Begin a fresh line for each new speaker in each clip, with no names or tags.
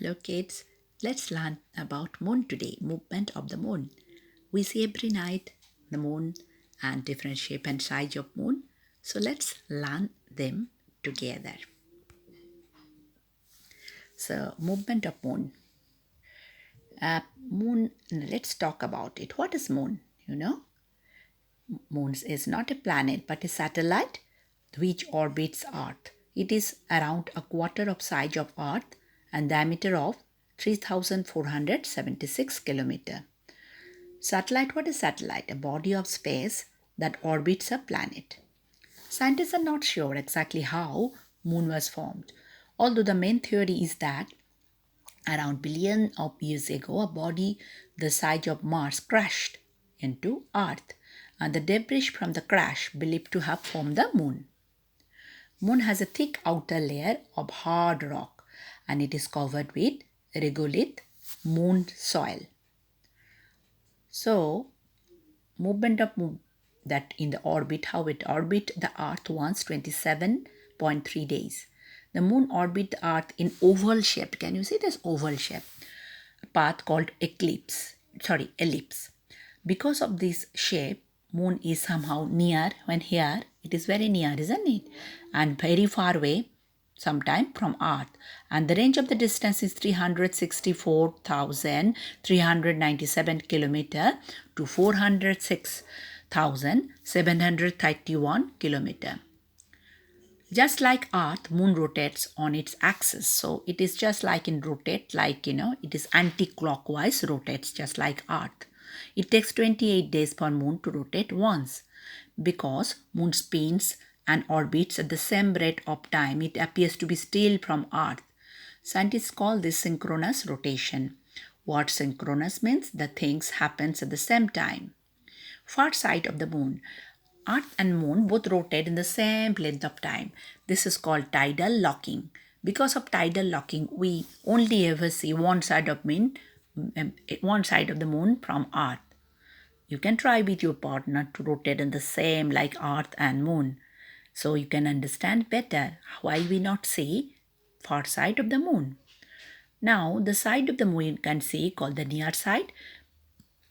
Hello kids, let's learn about moon today, movement of the moon. We see every night the moon and different shape and size of moon. So let's learn them together. So movement of moon. Moon, let's talk about it. What is moon? Moon is not a planet but a satellite which orbits Earth. It is around a quarter of size of Earth and diameter of 3,476 kilometer. Satellite, what is satellite? A body of space that orbits a planet. Scientists are not sure exactly how moon was formed, although the main theory is that around billion of years ago, a body the size of Mars crashed into Earth, and the debris from the crash believed to have formed the moon. Moon has a thick outer layer of hard rock, and it is covered with regolith moon soil. So, movement of moon that in the orbit, how it orbit the Earth once 27.3 days. The moon orbit the Earth in oval shape. Can you see this oval shape? A path called ellipse. Because of this shape, moon is somehow near when here it is very near, isn't it? And very far away sometime from Earth. And the range of the distance is 364,397 kilometer to 406,731 kilometer. Just like Earth, moon rotates on its axis. So it is just like in rotate, it is anti-clockwise rotates just like Earth. It takes 28 days for moon to rotate once. Because moon spins and orbits at the same rate of time, it appears to be still from Earth. Scientists call this synchronous rotation. What synchronous means? The things happens at the same time. Far side of the moon. Earth and moon both rotate in the same length of time. This is called tidal locking. Because of tidal locking, we only ever see one side of the moon from Earth. You can try with your partner to rotate in the same like Earth and moon. So you can understand better why we not see far side of the moon. Now the side of the moon you can see called the near side,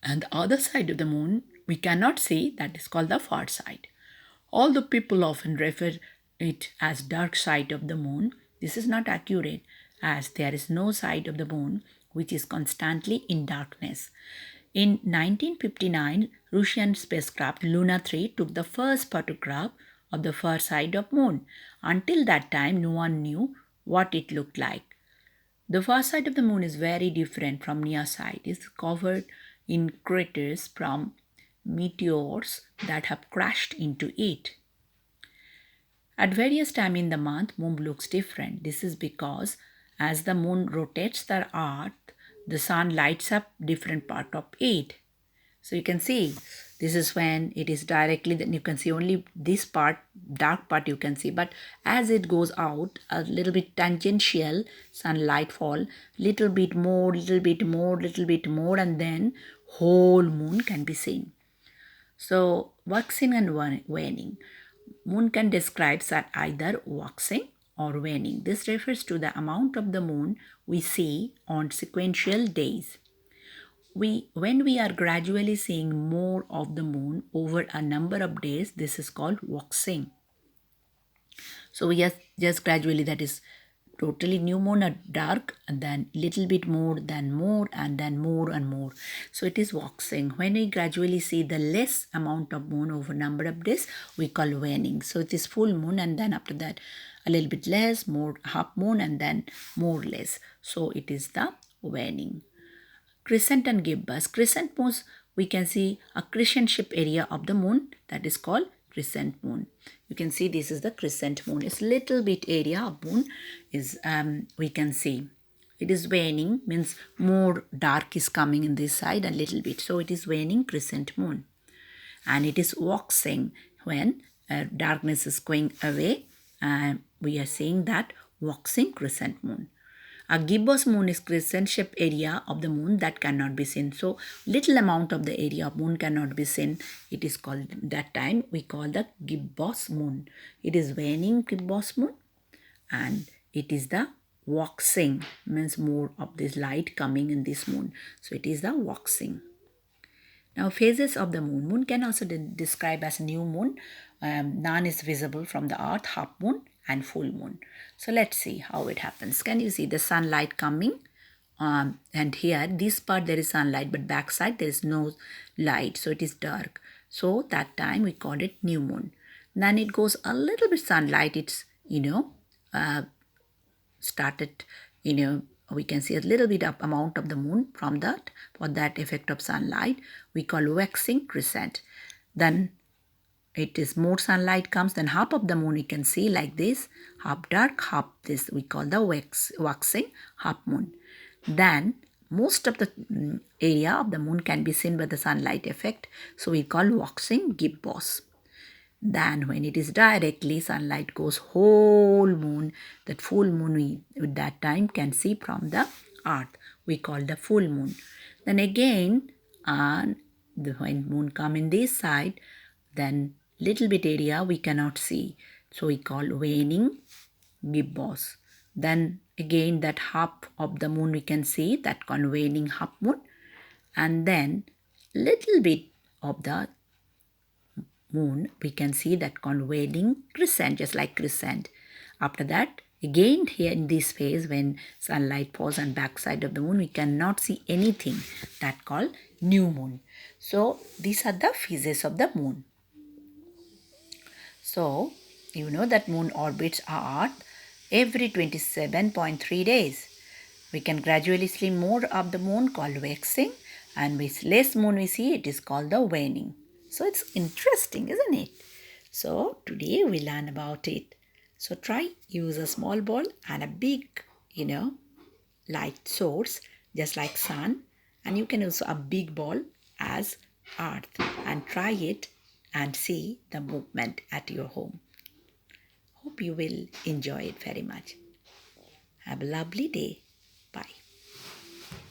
and the other side of the moon we cannot see, that is called the far side. Although people often refer it as dark side of the moon, this is not accurate as there is no side of the moon which is constantly in darkness. In 1959, Russian spacecraft Luna 3 took the first photograph of the far side of moon. Until that time, no one knew what it looked like. The far side of the moon is very different from near side. It is covered in craters from meteors that have crashed into it. At various times in the month, moon looks different. This is because as the moon rotates the earth, the sun lights up different part of it. So you can see this is when it is directly, then you can see only this part, dark part you can see. But as it goes out, a little bit tangential sunlight fall, little bit more, little bit more, little bit more, and then whole moon can be seen. So waxing and waning. Moon can describe as either waxing or waning. This refers to the amount of the moon we see on sequential days. When we are gradually seeing more of the moon over a number of days, this is called waxing. So we just gradually, that is totally new moon or dark, and then little bit more, then more, and then more and more. So it is waxing. When we gradually see the less amount of moon over number of days, we call waning. So it is full moon, and then after that a little bit less, more half moon, and then more less. So it is the waning. Crescent and gibbous. Crescent moons, we can see a crescent shape area of the moon, that is called crescent moon. You can see this is the crescent moon. It's little bit area of moon is we can see. It is waning, means more dark is coming in this side a little bit. So it is waning crescent moon. And it is waxing when darkness is going away. And we are seeing that waxing crescent moon. A gibbous moon is crescent-shaped area of the moon that cannot be seen. So, little amount of the area of moon cannot be seen. It is called, that time we call the gibbous moon. It is waning gibbous moon, and it is the waxing means more of this light coming in this moon. So it is the waxing. Now phases of the moon. Moon can also be described as new moon. None is visible from the earth, half moon and full moon. So let's see how it happens. Can you see the sunlight coming? And here this part there is sunlight, but backside there is no light, so it is dark. So that time we call it new moon. Then it goes a little bit sunlight. It's started, we can see a little bit of amount of the moon from that, for that effect of sunlight we call waxing crescent. Then it is more sunlight comes, then half of the moon you can see like this, half dark, half this, we call the waxing half moon. Then most of the area of the moon can be seen by the sunlight effect, so we call waxing gibbous. Then when it is directly sunlight goes whole moon, that full moon we at that time can see from the earth, we call the full moon. Then again when moon come in this side, then little bit area we cannot see, so we call waning gibbous. Then again that half of the moon we can see, that called waning half moon. And then little bit of the moon we can see, that called waning crescent, just like crescent. After that again here in this phase, when sunlight falls on backside of the moon, we cannot see anything, that called new moon. So these are the phases of the moon. So you know that moon orbits our earth every 27.3 days. We can gradually see more of the moon called waxing, and with less moon we see, it is called the waning. So it's interesting, isn't it? So today we learn about it. So try use a small ball and a big, light source, just like sun, and you can use a big ball as earth, and try it and see the movement at your home. Hope you will enjoy it very much. Have a lovely day.